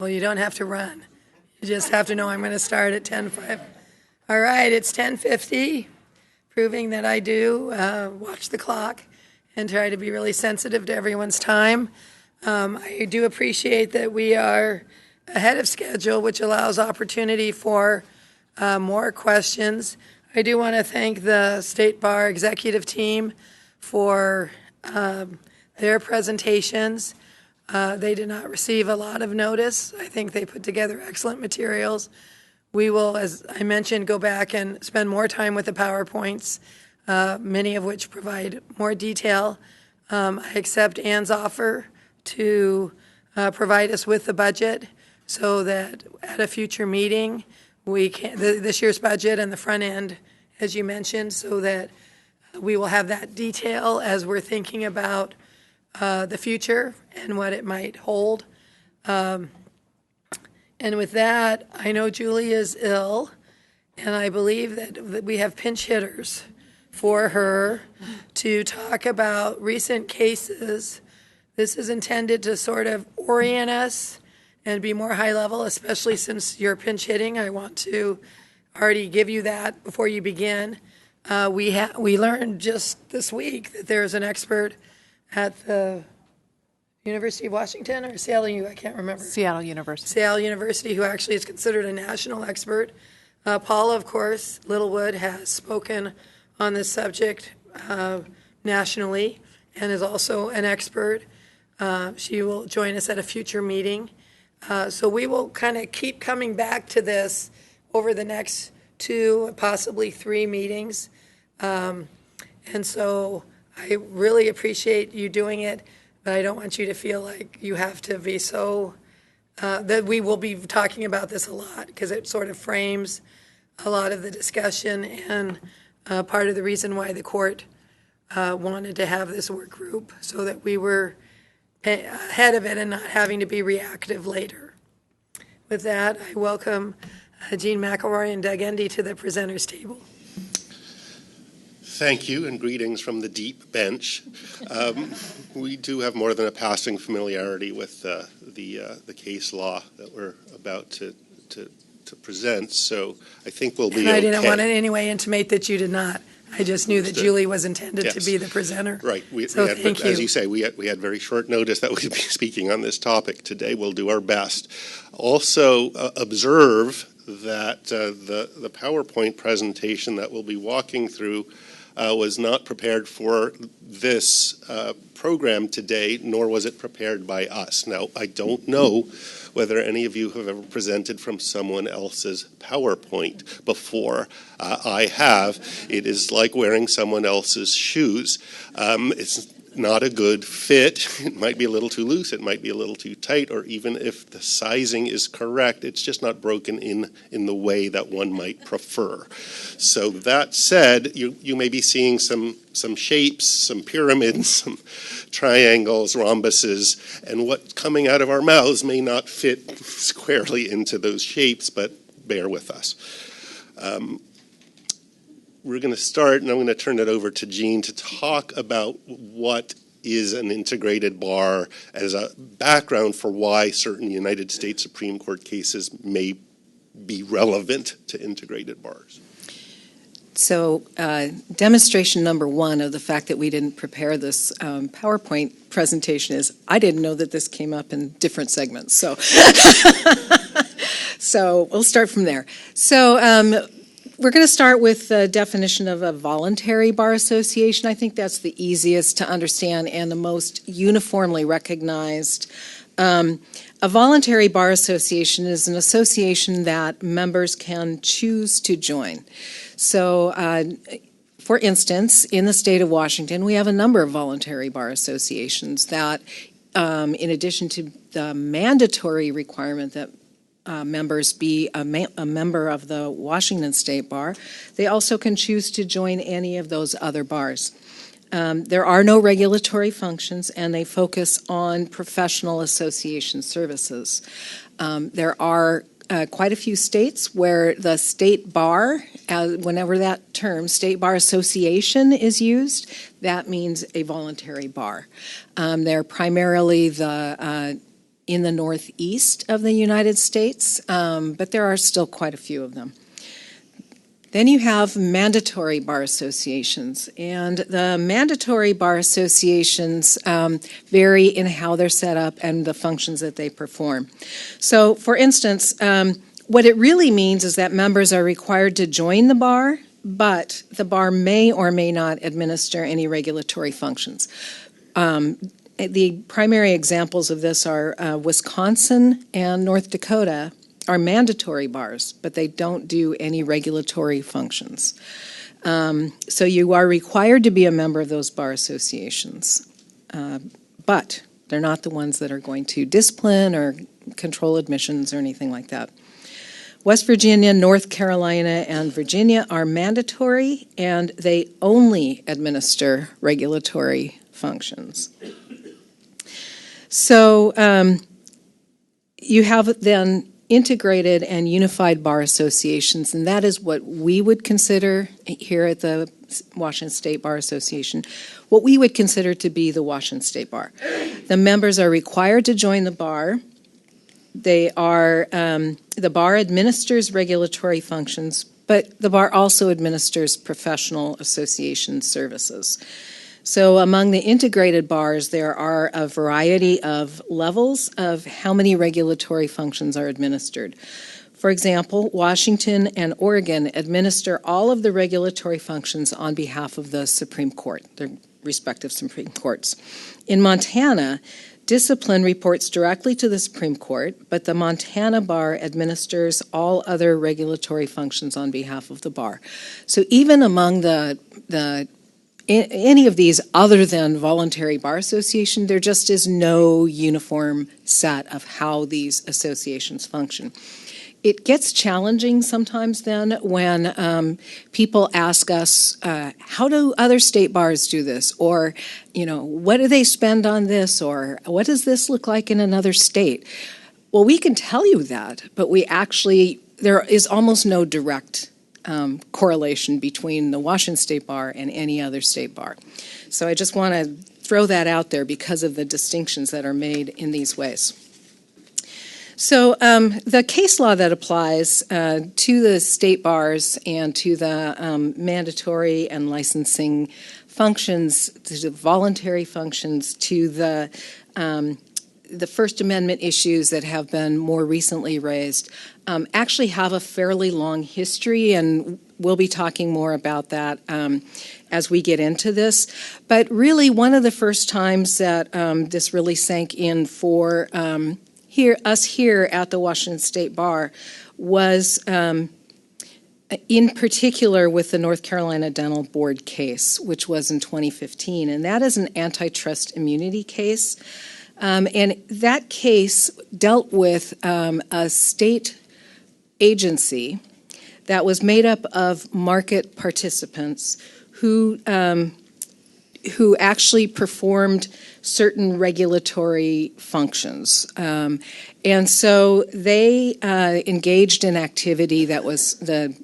Well, you don't have to run. You just have to know I'm going to start at 10:05. All right, it's 10:50, proving that I do watch the clock and try to be really sensitive to everyone's time. I do appreciate that we are ahead of schedule, which allows opportunity for more questions. I do want to thank the State Bar executive team for their presentations. They did not receive a lot of notice. I think they put together excellent materials. We will, as I mentioned, go back and spend more time with the PowerPoints, many of which provide more detail. I accept Ann's offer to provide us with the budget so that at a future meeting, we can, this year's budget and the front end, as you mentioned, so that we will have that detail as we're thinking about the future and what it might hold. And with that, I know Julie is ill, and I believe that we have pinch hitters for her to talk about recent cases. This is intended to sort of orient us and be more high level, especially since you're pinch hitting. I want to already give you that before you begin. We learned just this week that there's an expert at the University of Washington or Seattle, I can't remember. Seattle University. Seattle University, who actually is considered a national expert. Paula, of course, Littlewood, has spoken on this subject nationally and is also an expert. She will join us at a future meeting. So we will kind of keep coming back to this over the next 2, possibly 3 meetings. And so I really appreciate you doing it, but I don't want you to feel like you have to be so, that we will be talking about this a lot because it sort of frames a lot of the discussion and part of the reason why the court wanted to have this work group so that we were ahead of it and not having to be reactive later. With that, I welcome Jean McElroy and Doug Endy to the presenters table. Thank you, and greetings from the deep bench. We do have more than a passing familiarity with the case law that we're about to present, so I think we'll be okay. I didn't want to in any way intimate that you did not. I just knew that Julie was intended to be the presenter. Right. Thank you. As you say, we had very short notice that we'd be speaking on this topic today. We'll do our best. Also, observe that the PowerPoint presentation that we'll be walking through was not prepared for this program today, nor was it prepared by us. Now, I don't know whether any of you have ever presented from someone else's PowerPoint before. I have. It is like wearing someone else's shoes. It's not a good fit. It might be a little too loose, it might be a little too tight, or even if the sizing is correct, it's just not broken in the way that one might prefer. So that said, you may be seeing some shapes, some pyramids, some triangles, rhombuses, and what's coming out of our mouths may not fit squarely into those shapes, but bear with us. We're going to start, and I'm going to turn it over to Jean to talk about what is an integrated bar as a background for why certain United States Supreme Court cases may be relevant to integrated bars. So demonstration number 1 of the fact that we didn't prepare this PowerPoint presentation is I didn't know that this came up in different segments. So, so we'll start from there. So we're going to start with the definition of a voluntary bar association. I think that's the easiest to understand and the most uniformly recognized. A voluntary bar association is an association that members can choose to join. So, for instance, in the state of Washington, we have a number of voluntary bar associations that, in addition to the mandatory requirement that members be a member of the Washington State Bar, they also can choose to join any of those other bars. There are no regulatory functions, and they focus on professional association services. There are quite a few states where the state bar, whenever that term, state bar association, is used, that means a voluntary bar. They're primarily the in the northeast of the United States, but there are still quite a few of them. Then you have mandatory bar associations, and the mandatory bar associations vary in how they're set up and the functions that they perform. So, for instance, what it really means is that members are required to join the bar, but the bar may or may not administer any regulatory functions. The primary examples of this are Wisconsin and North Dakota are mandatory bars, but they don't do any regulatory functions. So you are required to be a member of those bar associations, but they're not the ones that are going to discipline or control admissions or anything like that. West Virginia, North Carolina, and Virginia are mandatory, and they only administer regulatory functions. So you have then integrated and unified bar associations, and that is what we would consider here at the Washington State Bar Association, what we would consider to be the Washington State Bar. The members are required to join the bar. They are, the bar administers regulatory functions, but the bar also administers professional association services. So among the integrated bars, there are a variety of levels of how many regulatory functions are administered. For example, Washington and Oregon administer all of the regulatory functions on behalf of the Supreme Court, their respective Supreme Courts. In Montana, discipline reports directly to the Supreme Court, but the Montana bar administers all other regulatory functions on behalf of the bar. So even among any of these other than voluntary bar association, there just is no uniform set of how these associations function. It gets challenging sometimes then when people ask us, how do other state bars do this? Or, what do they spend on this? Or what does this look like in another state? Well, we can tell you that, but there is almost no direct correlation between the Washington State Bar and any other state bar. So I just want to throw that out there because of the distinctions that are made in these ways. So the case law that applies to the state bars and to the mandatory and licensing functions, to the voluntary functions, to the First Amendment issues that have been more recently raised actually have a fairly long history, and we'll be talking more about that as we get into this. But really, one of the first times that this really sank in for us here at the Washington State Bar was in particular with the North Carolina Dental Board case, which was in 2015, and that is an antitrust immunity case. And that case dealt with a state agency that was made up of market participants who actually performed certain regulatory functions. And so they engaged in activity that was the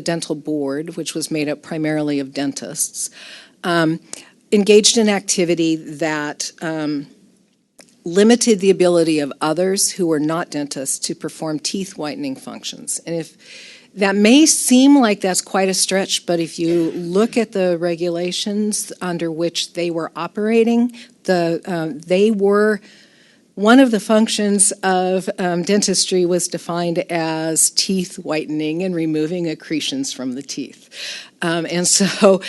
dental board, which was made up primarily of dentists, engaged in activity that limited the ability of others who were not dentists to perform teeth whitening functions. And if that may seem like that's quite a stretch, but if you look at the regulations under which they were operating, they were one of the functions of dentistry was defined as teeth whitening and removing accretions from the teeth. And so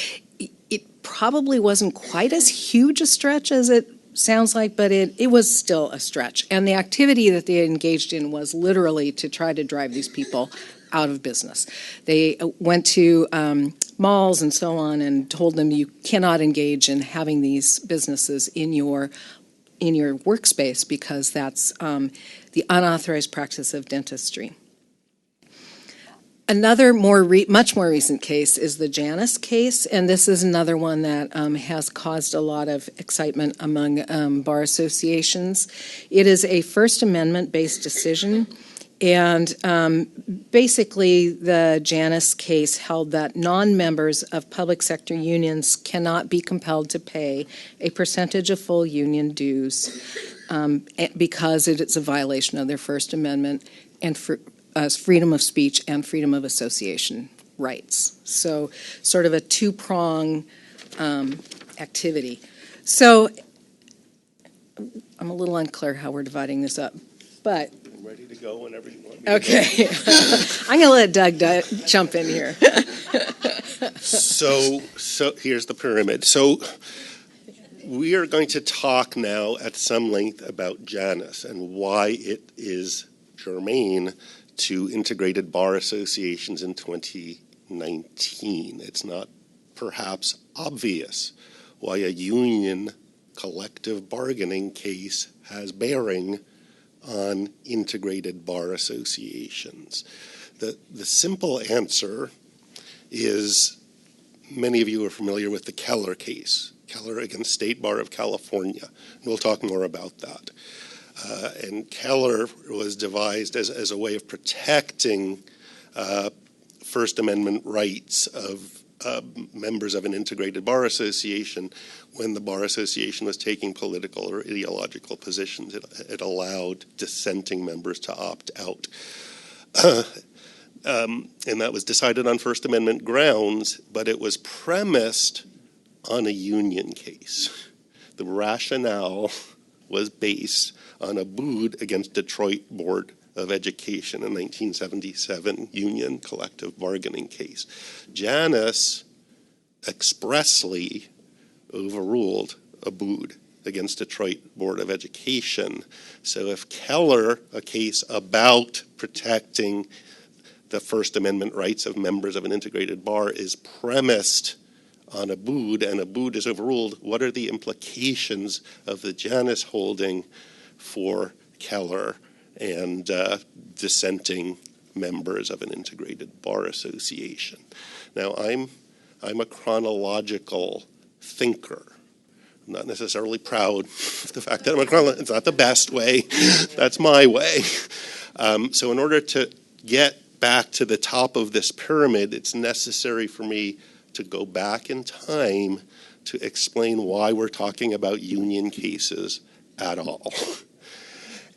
it probably wasn't quite as huge a stretch as it sounds like, but it was still a stretch. And the activity that they engaged in was literally to try to drive these people out of business. They went to malls and so on and told them you cannot engage in having these businesses in your workspace because that's the unauthorized practice of dentistry. Another much more recent case is the Janus Case, and this is another one that has caused a lot of excitement among bar associations. It is a First Amendment-based decision, and basically the Janus Case held that non-members of public sector unions cannot be compelled to pay a percentage of full union dues because it is a violation of their First Amendment and freedom of speech and freedom of association rights. So sort of a two-prong activity. So I'm a little unclear how we're dividing this up, but I'm ready to go whenever you want me to okay. I'm going to let Doug jump in here. So here's the pyramid. So we are going to talk now at some length about Janus and why it is germane to integrated bar associations in 2019. It's not perhaps obvious why a union collective bargaining case has bearing on integrated bar associations. The simple answer is, many of you are familiar with the Keller case, Keller against State Bar of California. We'll talk more about that. And Keller was devised as a way of protecting First Amendment rights of members of an integrated bar association when the bar association was taking political or ideological positions. It allowed dissenting members to opt out. And that was decided on First Amendment grounds, but it was premised on a union case. The rationale was based on Abood against Detroit Board of Education, a 1977 union collective bargaining case. Janus expressly overruled Abood against Detroit Board of Education. So if Keller, a case about protecting the First Amendment rights of members of an integrated bar, is premised on Abood, and Abood is overruled, what are the implications of the Janus holding for Keller and dissenting members of an integrated bar association? Now, I'm a chronological thinker. I'm not necessarily proud of the fact that I'm a chronological. It's not the best way. That's my way. So in order to get back to the top of this pyramid, it's necessary for me to go back in time to explain why we're talking about union cases at all.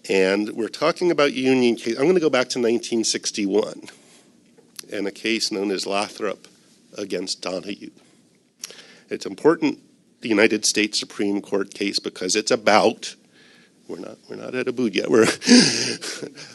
And we're talking about union cases. I'm going to go back to 1961 and a case known as Lathrop against Donahue. It's important, the United States Supreme Court case, because it's about, we're not at Abood yet.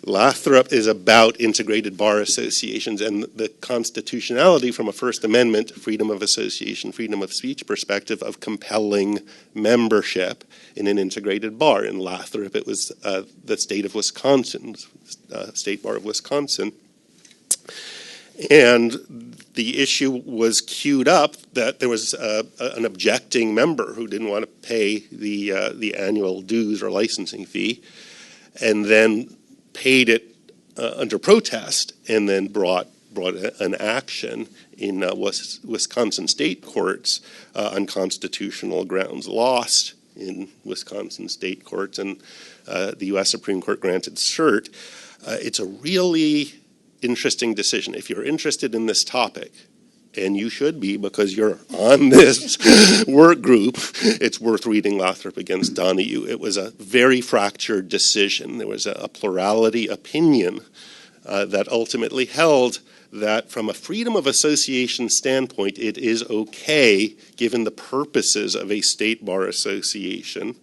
Lathrop is about integrated bar associations and the constitutionality from a First Amendment, freedom of association, freedom of speech perspective of compelling membership in an integrated bar. In Lathrop, it was the state of Wisconsin, State Bar of Wisconsin. And the issue was queued up that there was an objecting member who didn't want to pay the annual dues or licensing fee, and then paid it under protest, and then brought an action in Wisconsin state courts on constitutional grounds, lost in Wisconsin state courts, and the U.S. Supreme Court granted cert. It's a really interesting decision. If you're interested in this topic, and you should be because you're on this work group, it's worth reading Lathrop against Donahue. It was a very fractured decision. There was a plurality opinion that ultimately held that from a freedom of association standpoint, it is okay, given the purposes of a state bar association,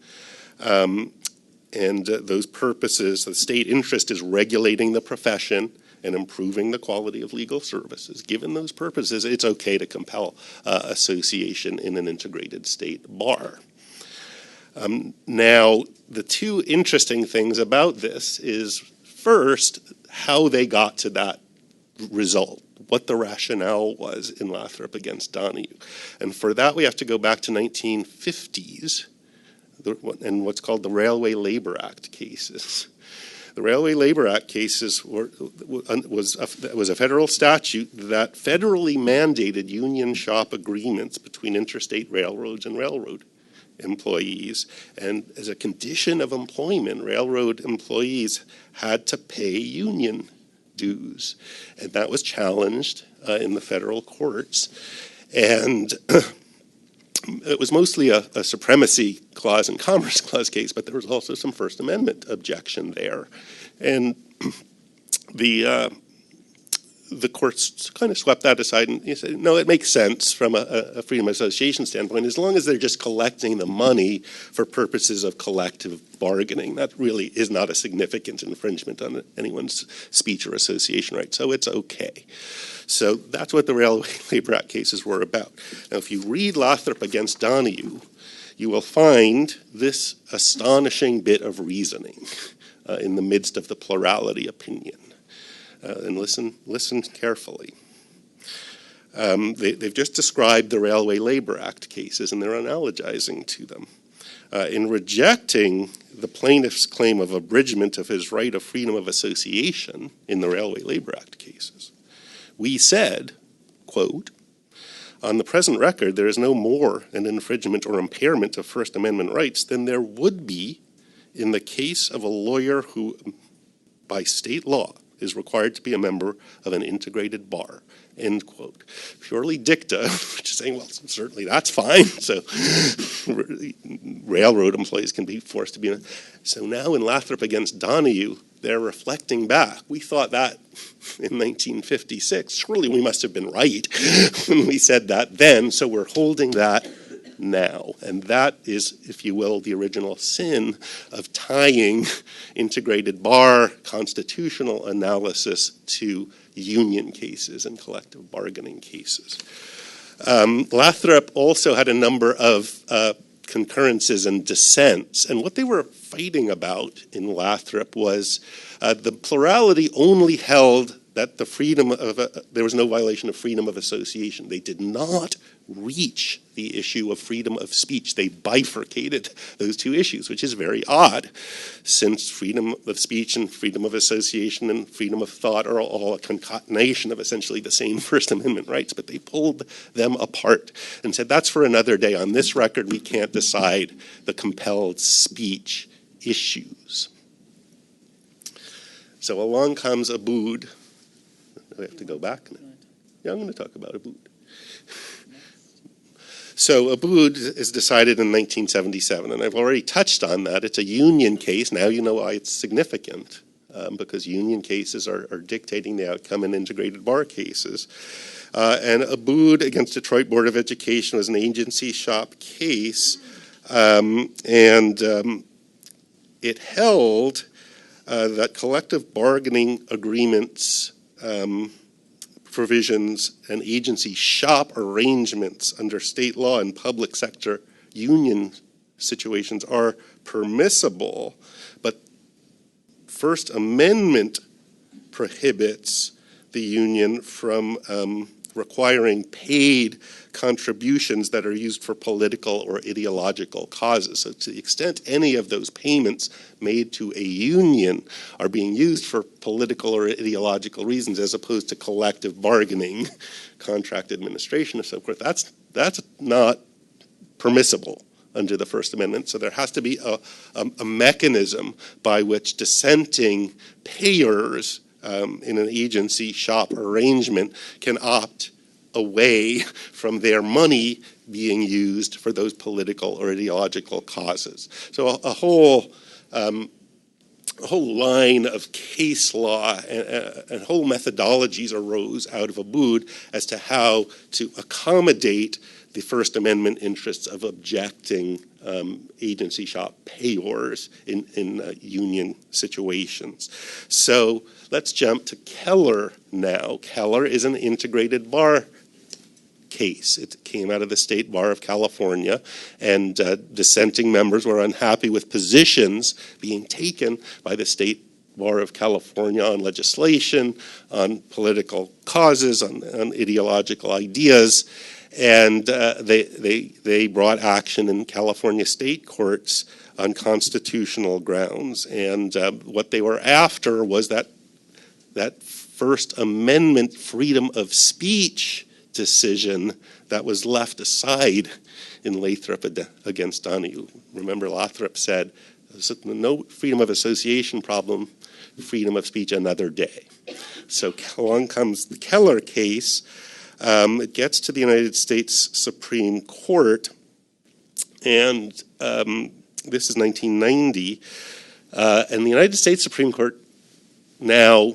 and those purposes, the state interest is regulating the profession and improving the quality of legal services. Given those purposes, it's okay to compel association in an integrated state bar. Now, the two interesting things about this is, first, how they got to that result, what the rationale was in Lathrop against Donahue. And for that, we have to go back to 1950s and what's called the Railway Labor Act cases. The Railway Labor Act cases was a federal statute that federally mandated union shop agreements between interstate railroads and railroad employees. And as a condition of employment, railroad employees had to pay union dues. And that was challenged in the federal courts. And it was mostly a supremacy clause and commerce clause case, but there was also some First Amendment objection there. And the courts kind of swept that aside and you said, no, it makes sense from a freedom of association standpoint, as long as they're just collecting the money for purposes of collective bargaining. That really is not a significant infringement on anyone's speech or association rights, so it's okay. So that's what the Railway Labor Act cases were about. Now, if you read Lathrop against Donahue, you will find this astonishing bit of reasoning in the midst of the plurality opinion. And listen carefully. They've just described the Railway Labor Act cases, and they're analogizing to them. In rejecting the plaintiff's claim of abridgment of his right of freedom of association in the Railway Labor Act cases, we said, quote, on the present record, there is no more an infringement or impairment of First Amendment rights than there would be in the case of a lawyer who, by state law, is required to be a member of an integrated bar, end quote. Purely dicta, which is saying, well, certainly that's fine. So railroad employees can be forced to be. So now in Lathrop against Donahue, they're reflecting back. We thought that in 1956. Surely we must have been right when we said that then, so we're holding that now. And that is, if you will, the original sin of tying integrated bar constitutional analysis to union cases and collective bargaining cases. Lathrop also had a number of concurrences and dissents, and what they were fighting about in Lathrop was the plurality only held that the freedom of there was no violation of freedom of association. They did not reach the issue of freedom of speech. They bifurcated those two issues, which is very odd, since freedom of speech and freedom of association and freedom of thought are all a concatenation of essentially the same First Amendment rights, but they pulled them apart and said, that's for another day. On this record, we can't decide the compelled speech issues. So along comes Abood. We have to go back now. Yeah, I'm going to talk about Abood. So Abood is decided in 1977, and I've already touched on that. It's a union case. Now you know why it's significant, because union cases are dictating the outcome in integrated bar cases. And Abood against Detroit Board of Education was an agency shop case, and it held that collective bargaining agreements provisions and agency shop arrangements under state law and public sector union situations are permissible, but First Amendment prohibits the union from requiring paid contributions that are used for political or ideological causes. So to the extent any of those payments made to a union are being used for political or ideological reasons as opposed to collective bargaining, contract administration, and so forth, that's not permissible under the First Amendment. So there has to be a mechanism by which dissenting payers in an agency shop arrangement can opt away from their money being used for those political or ideological causes. So a whole line of case law and whole methodologies arose out of Abood as to how to accommodate the First Amendment interests of objecting agency shop payors in union situations. So let's jump to Keller now. Keller is an integrated bar case. It came out of the State Bar of California, and dissenting members were unhappy with positions being taken by the State Bar of California on legislation, on political causes, on ideological ideas, and they brought action in California state courts on constitutional grounds. And what they were after was that First Amendment freedom of speech decision that was left aside in Lathrop against Donahue. Remember, Lathrop said, no freedom of association problem, freedom of speech another day. So along comes the Keller case. It gets to the United States Supreme Court, And this is 1990. And the United States Supreme Court now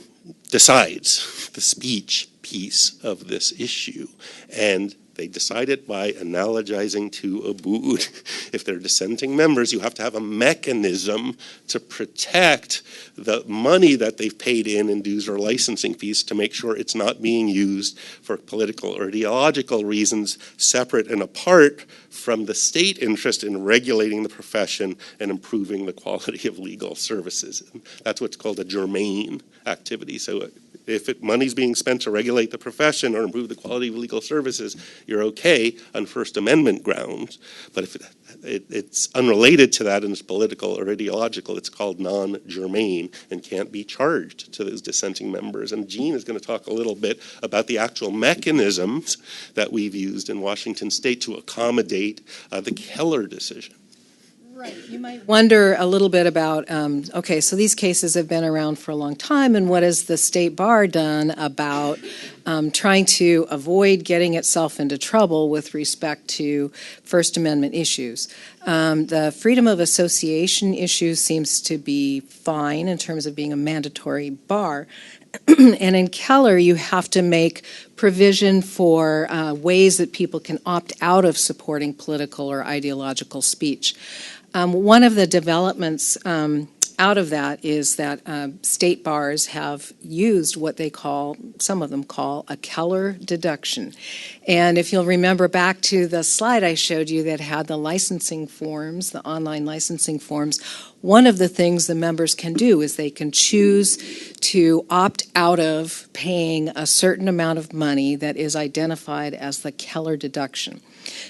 decides the speech piece of this issue. And they decide it by analogizing to Abood. If they're dissenting members, you have to have a mechanism to protect the money that they've paid in dues or licensing fees to make sure it's not being used for political or ideological reasons separate and apart from the state interest in regulating the profession and improving the quality of legal services. And that's what's called a germane activity. So if money's being spent to regulate the profession or improve the quality of legal services, you're okay on First Amendment grounds. But if it's unrelated to that and it's political or ideological, it's called non-germane and can't be charged to those dissenting members. And Jean is going to talk a little bit about the actual mechanisms that we've used in Washington State to accommodate the Keller decision. Right. You might wonder a little bit about, okay, so these cases have been around for a long time, and what has the state bar done about trying to avoid getting itself into trouble with respect to First Amendment issues? The freedom of association issue seems to be fine in terms of being a mandatory bar. And in Keller, you have to make provision for ways that people can opt out of supporting political or ideological speech. One of the developments out of that is that state bars have used what they call, some of them call, a Keller deduction. And if you'll remember back to the slide I showed you that had the licensing forms, the online licensing forms, one of the things the members can do is they can choose to opt out of paying a certain amount of money that is identified as the Keller deduction.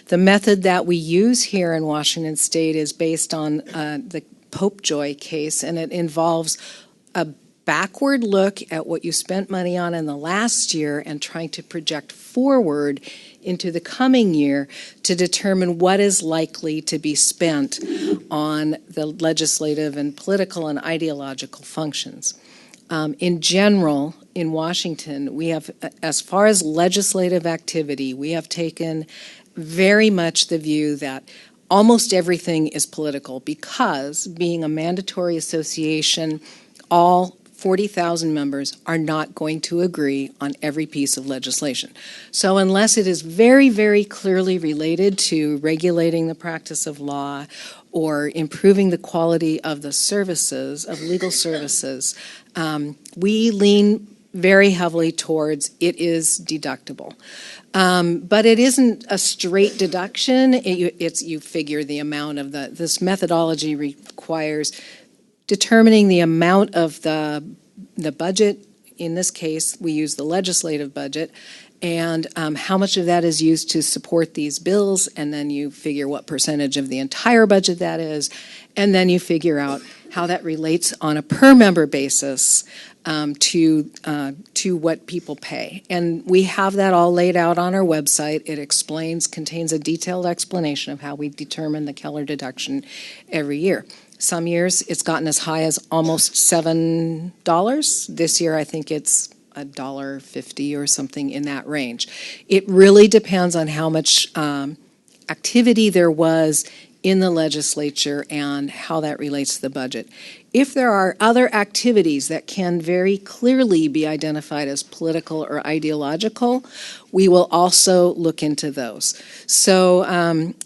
The method that we use here in Washington State is based on the Popejoy case, and it involves a backward look at what you spent money on in the last year and trying to project forward into the coming year to determine what is likely to be spent on the legislative and political and ideological functions. In general, in Washington, we have, as far as legislative activity, we have taken very much the view that almost everything is political because, being a mandatory association, all 40,000 members are not going to agree on every piece of legislation. So unless it is very, very clearly related to regulating the practice of law or improving the quality of the services, of legal services, we lean very heavily towards it is deductible. But it isn't a straight deduction. You figure the amount of this methodology requires determining the amount of the budget. In this case, we use the legislative budget, and how much of that is used to support these bills, and then you figure what percentage of the entire budget that is, and then you figure out how that relates on a per-member basis to what people pay. And we have that all laid out on our website. It contains a detailed explanation of how we determine the Keller deduction every year. Some years it's gotten as high as almost $7. This year I think it's $1.50 or something in that range. It really depends on how much activity there was in the legislature and how that relates to the budget. If there are other activities that can very clearly be identified as political or ideological, we will also look into those. So,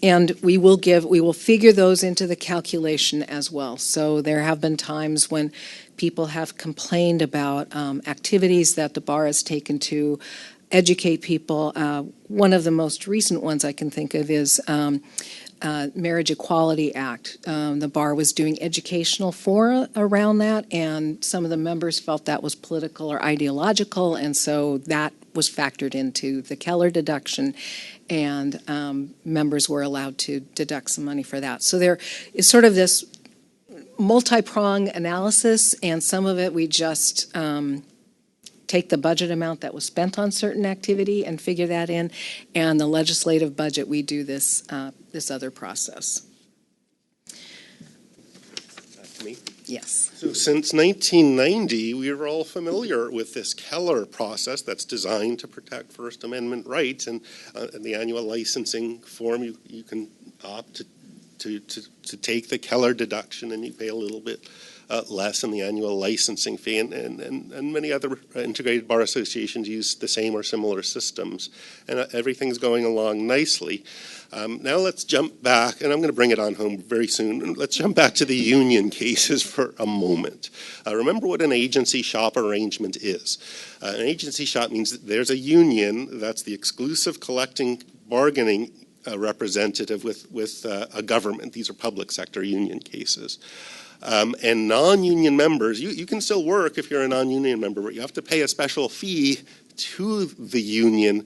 and we will figure those into the calculation as well. So there have been times when people have complained about activities that the bar has taken to educate people. One of the most recent ones I can think of is Marriage Equality Act. The bar was doing educational fora around that, and some of the members felt that was political or ideological, and so that was factored into the Keller deduction, and members were allowed to deduct some money for that. So there is sort of this multi-prong analysis, and some of it we just take the budget amount that was spent on certain activity and figure that in, and the legislative budget, we do this other process. That's me. Yes. So since 1990, we are all familiar with this Keller process that's designed to protect First Amendment rights, and in the annual licensing form, you can opt to to take the Keller deduction, and you pay a little bit less in the annual licensing fee, and many other integrated bar associations use the same or similar systems, and everything's going along nicely. Now let's jump back, and I'm going to bring it on home very soon. Let's jump back to the union cases for a moment. Remember what an agency shop arrangement is. An agency shop means that there's a union that's the exclusive collecting bargaining representative with a government. These are public sector union cases. And non-union members, you can still work if you're a non-union member, but you have to pay a special fee to the union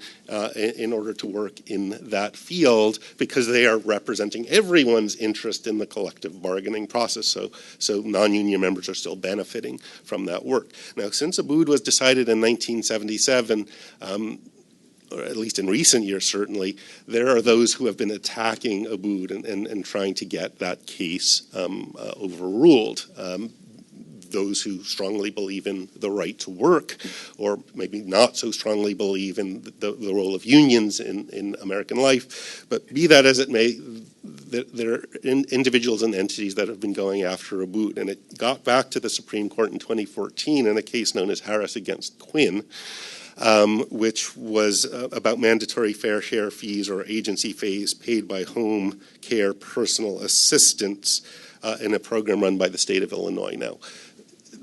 in order to work in that field, because they are representing everyone's interest in the collective bargaining process. So non-union members are still benefiting from that work. Now, since Abood was decided in 1977, or at least in recent years certainly, there are those who have been attacking Abood and trying to get that case overruled. Those who strongly believe in the right to work, or maybe not so strongly believe in the role of unions in American life. But be that as it may, there are individuals and entities that have been going after Abood. And it got back to the Supreme Court in 2014 in a case known as Harris against Quinn, which was about mandatory fair share fees or agency fees paid by home care personal assistants in a program run by the state of Illinois. Now,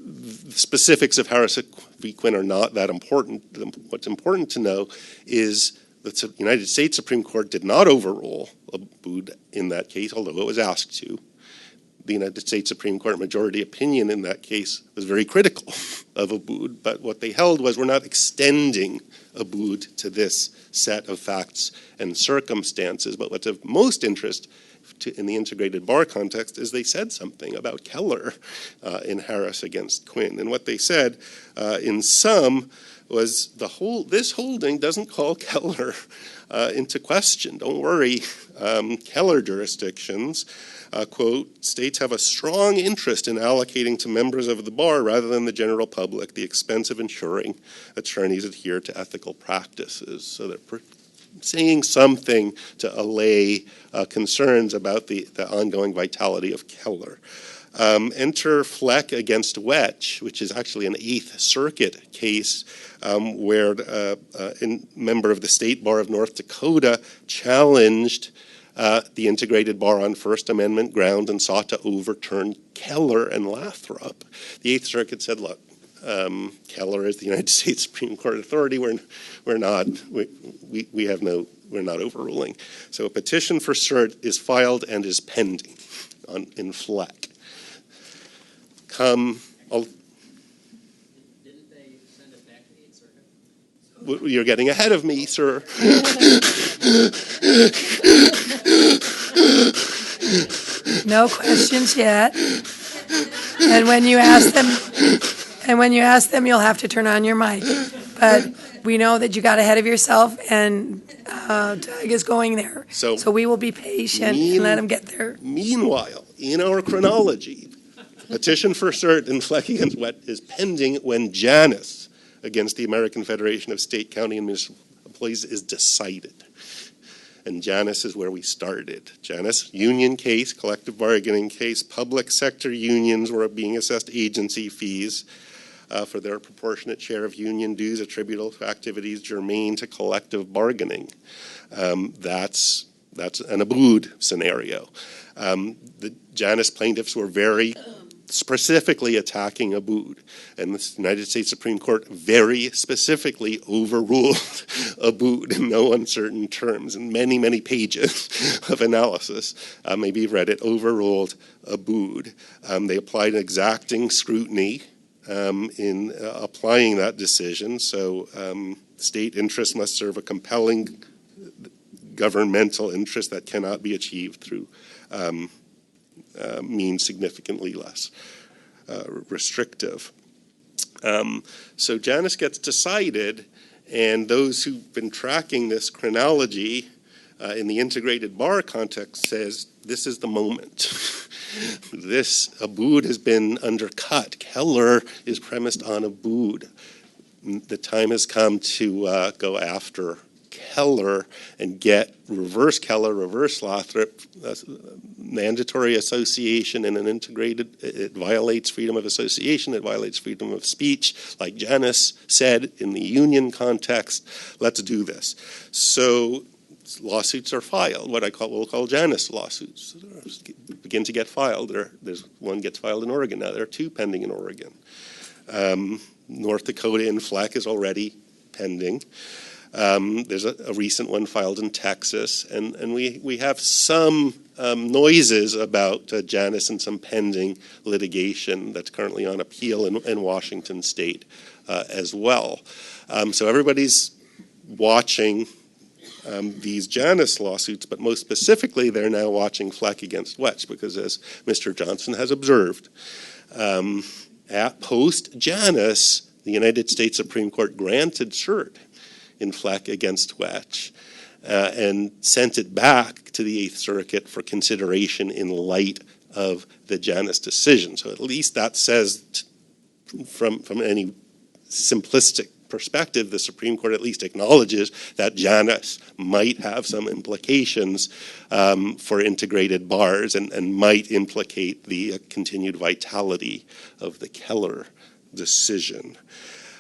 the specifics of Harris v. Quinn are not that important. What's important to know is that the United States Supreme Court did not overrule Abood in that case, although it was asked to. The United States Supreme Court majority opinion in that case was very critical of Abood, but what they held was we're not extending Abood to this set of facts and circumstances. But what's of most interest in the integrated bar context is they said something about Keller in Harris against Quinn. And what they said in sum was this holding doesn't call Keller into question. Don't worry, Keller jurisdictions, quote, states have a strong interest in allocating to members of the bar rather than the general public the expense of ensuring attorneys adhere to ethical practices. So they're saying something to allay concerns about the ongoing vitality of Keller. Enter Fleck against Wetch, which is actually an Eighth Circuit case where a member of the State Bar of North Dakota challenged the integrated bar on First Amendment ground and sought to overturn Keller and Lathrop. The Eighth Circuit said, look, Keller is the United States Supreme Court authority. We're not overruling. So a petition for cert is filed and is pending in Fleck. Didn't they send it back to the Eighth Circuit? You're getting ahead of me, sir. No questions yet. And when you ask them, you'll have to turn on your mic. But we know that you got ahead of yourself, and Doug is going there. So we will be patient and let him get there. Meanwhile, in our chronology, petition for cert in Fleck against Wet is pending when Janus against the American Federation of State, County, and Municipal Employees is decided. And Janus is where we started. Janus, union case, collective bargaining case, public sector unions were being assessed agency fees for their proportionate share of union dues attributable to activities germane to collective bargaining. That's an Abood scenario. The Janus plaintiffs were very specifically attacking Abood, and the United States Supreme Court very specifically overruled Abood in no uncertain terms, in many, many pages of analysis. Maybe you've read it, overruled Abood. They applied exacting scrutiny in applying that decision, so state interest must serve a compelling governmental interest that cannot be achieved through means significantly less restrictive. So Janus gets decided, and those who've been tracking this chronology in the integrated bar context says, this is the moment. This Abood has been undercut. Keller is premised on Abood. The time has come to go after Keller and get reverse Keller, reverse Lothrop, mandatory association in an integrated, it violates freedom of association, it violates freedom of speech, like Janus said in the union context. Let's do this. So lawsuits are filed, what we'll call Janus lawsuits, begin to get filed. There's one gets filed in Oregon now. There are two pending in Oregon. North Dakota in Fleck is already pending. There's a recent one filed in Texas, and we have some noises about Janus and some pending litigation that's currently on appeal in Washington State as well. So everybody's watching these Janus lawsuits, but most specifically, they're now watching Fleck against Wetsch, because as Mr. Johnson has observed, at post-Janus, the United States Supreme Court granted cert in Fleck against Wetsch and sent it back to the Eighth Circuit for consideration in light of the Janus decision. So at least that says, from any simplistic perspective, the Supreme Court at least acknowledges that Janus might have some implications for integrated bars and might implicate the continued vitality of the Keller decision.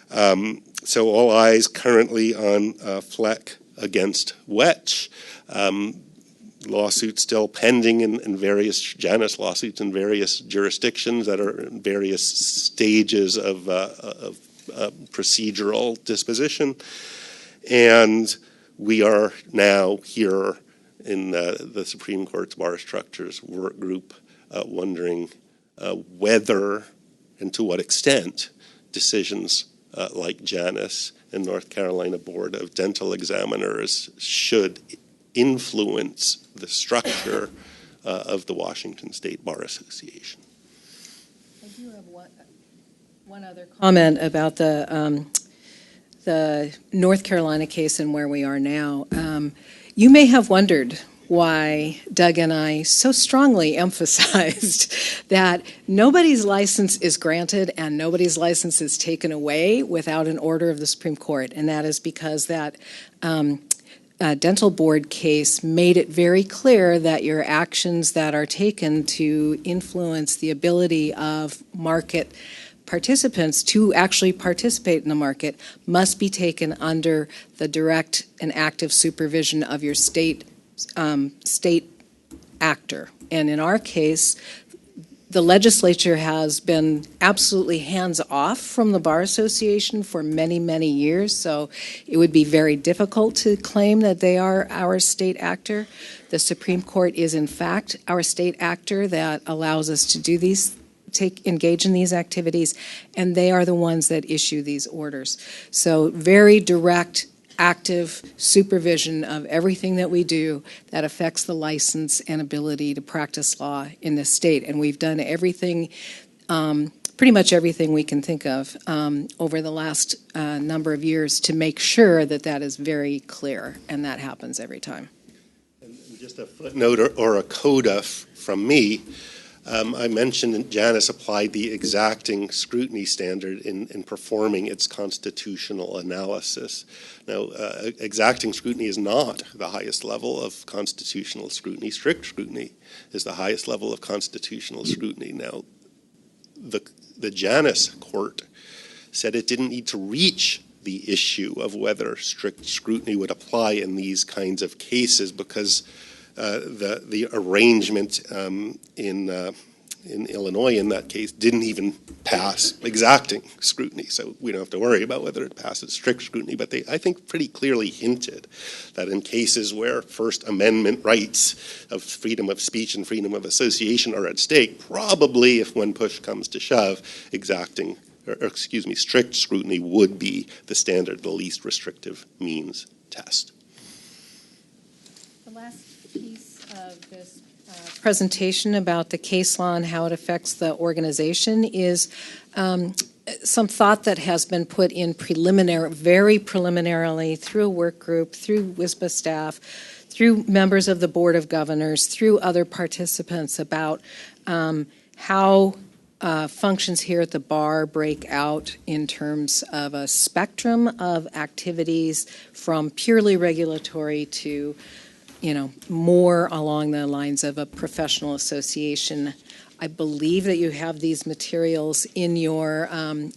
So all eyes currently on Fleck against Wetsch. Lawsuits still pending in various Janus lawsuits in various jurisdictions that are in various stages of procedural disposition. And we are now here in the Supreme Court's Bar Structures Work Group wondering whether and to what extent decisions like Janus and North Carolina Board of Dental Examiners should influence the structure of the Washington State Bar Association. I do have one other comment about the North Carolina case and where we are now. You may have wondered why Doug and I so strongly emphasized that nobody's license is granted and nobody's license is taken away without an order of the Supreme Court, and that is because that dental board case made it very clear that your actions that are taken to influence the ability of market participants to actually participate in the market must be taken under the direct and active supervision of your state actor. And in our case, the legislature has been absolutely hands-off from the Bar Association for many, many years, so it would be very difficult to claim that they are our state actor. The Supreme Court is, in fact, our state actor that allows us to do these, engage in these activities, and they are the ones that issue these orders. So very direct, active supervision of everything that we do that affects the license and ability to practice law in this state. And we've done everything, pretty much everything we can think of over the last number of years to make sure that that is very clear, and that happens every time. And just a footnote or a coda from me. I mentioned that Janus applied the exacting scrutiny standard in performing its constitutional analysis. Now, exacting scrutiny is not the highest level of constitutional scrutiny. Strict scrutiny is the highest level of constitutional scrutiny. Now, the Janus court said it didn't need to reach the issue of whether strict scrutiny would apply in these kinds of cases because the arrangement in Illinois in that case didn't even pass exacting scrutiny. So we don't have to worry about whether it passes strict scrutiny. But they, I think, pretty clearly hinted that in cases where First Amendment rights of freedom of speech and freedom of association are at stake, probably if when push comes to shove, strict scrutiny would be the standard, the least restrictive means test. The last piece of this presentation about the case law and how it affects the organization is some thought that has been put in very preliminarily through a work group, through WISPA staff, through members of the Board of Governors, through other participants about how functions here at the bar break out in terms of a spectrum of activities from purely regulatory to, more along the lines of a professional association. I believe that you have these materials in your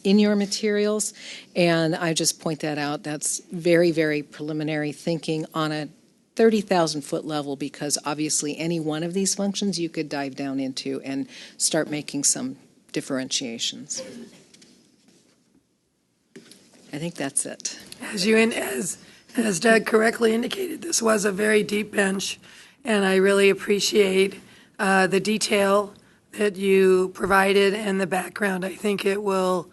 materials, and I just point that out. That's very, very preliminary thinking on a 30,000-foot level, because obviously any one of these functions you could dive down into and start making some differentiations. I think that's it. As Doug correctly indicated, this was a very deep bench, and I really appreciate the detail that you provided and the background. I think it will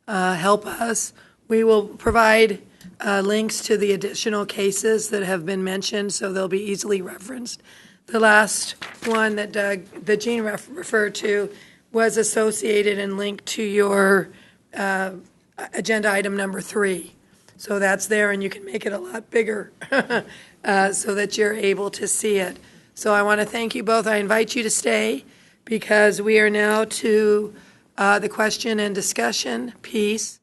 help us. We will provide links to the additional cases that have been mentioned, so they'll be easily referenced. The last one that Jean referred to was associated and linked to your agenda item number 3. So that's there, and you can make it a lot bigger so that you're able to see it. So I want to thank you both. I invite you to stay, because we are now to the question and discussion piece.